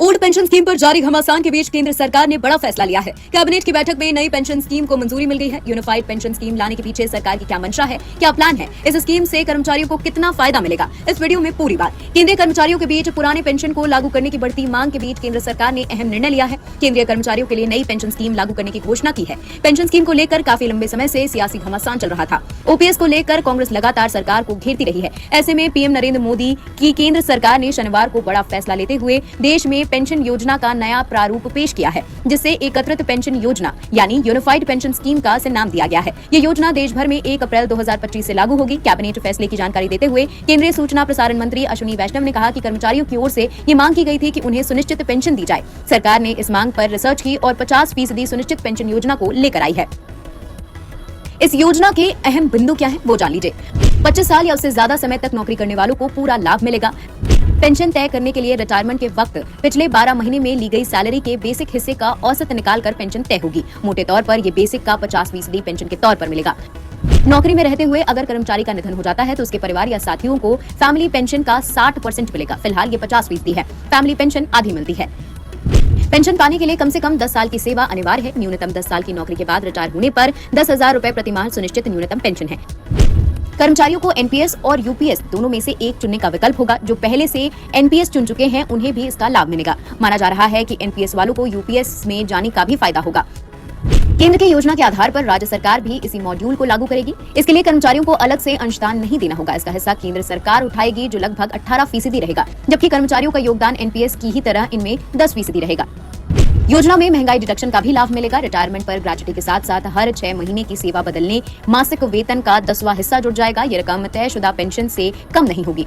Old pension scheme पर जारी घमासान के बीच केंद्र सरकार ने बड़ा फैसला लिया है। कैबिनेट की बैठक में नई पेंशन स्कीम को मंजूरी मिल गई है। यूनिफाइड पेंशन स्कीम लाने के पीछे सरकार की क्या मंशा है, क्या प्लान है, इस स्कीम से कर्मचारियों को कितना फायदा मिलेगा, इस वीडियो में पूरी बात। केंद्रीय कर्मचारियों के बीच पुराने पेंशन को लागू करने की बढ़ती मांग के बीच केंद्र सरकार ने अहम निर्णय लिया है। केंद्रीय कर्मचारियों के लिए नई पेंशन स्कीम लागू करने की घोषणा की है। पेंशन स्कीम को लेकर काफी लंबे समय से सियासी घमासान चल रहा था। ओपीएस को लेकर कांग्रेस लगातार सरकार को घेरती रही है। ऐसे में पीएम नरेंद्र मोदी की केंद्र सरकार ने शनिवार को बड़ा फैसला लेते हुए देश में पेंशन योजना का नया प्रारूप पेश किया है, जिसे एकत्रित पेंशन योजना यानी यूनिफाइड पेंशन स्कीम का नाम दिया गया है। ये योजना देश भर में 1 अप्रैल 2025 से लागू होगी। कैबिनेट फैसले की जानकारी देते हुए केंद्रीय सूचना प्रसारण मंत्री अश्विनी वैष्णव ने कहा कि कर्मचारियों की ओर से ये मांग की गई थी कि उन्हें सुनिश्चित पेंशन दी जाए। सरकार ने इस मांग पर रिसर्च की और 50% सुनिश्चित पेंशन योजना को लेकर आई है। इस योजना के अहम बिंदु क्या है, वो जान लीजिए। 25 साल या उससे ज्यादा समय तक नौकरी करने वालों को पूरा लाभ मिलेगा। पेंशन तय करने के लिए रिटायरमेंट के वक्त पिछले 12 महीने में ली गई सैलरी के बेसिक हिस्से का औसत निकालकर पेंशन तय होगी। मोटे तौर पर ये बेसिक का 50% पेंशन के तौर पर मिलेगा। नौकरी में रहते हुए अगर कर्मचारी का निधन हो जाता है तो उसके परिवार या साथियों को फैमिली पेंशन का 60% मिलेगा। फिलहाल ये 50% है। फैमिली पेंशन आधी मिलती है। पेंशन पाने के लिए कम से कम 10 साल की सेवा अनिवार्य है। न्यूनतम 10 साल की नौकरी के बाद रिटायर होने पर 10,000 रुपए प्रतिमाह सुनिश्चित न्यूनतम पेंशन है। कर्मचारियों को एनपीएस और यूपीएस दोनों में से एक चुनने का विकल्प होगा। जो पहले से एनपीएस चुन चुके हैं उन्हें भी इसका लाभ मिलेगा। माना जा रहा है कि एनपीएस वालों को यूपीएस में जाने का भी फायदा होगा। केंद्र की योजना के आधार पर राज्य सरकार भी इसी मॉड्यूल को लागू करेगी। इसके लिए कर्मचारियों को अलग से अंशदान नहीं देना होगा। इसका हिस्सा केंद्र सरकार उठाएगी, जो लगभग 18% रहेगा, जबकि कर्मचारियों का योगदान एनपीएस की ही तरह इनमें 10% रहेगा। योजना में महंगाई डिडक्शन का भी लाभ मिलेगा। रिटायरमेंट पर ग्रेच्युटी के साथ साथ हर 6 महीने की सेवा बदलने मासिक वेतन का 10वां हिस्सा जुड़ जाएगा। ये रकम तयशुदा पेंशन से कम नहीं होगी।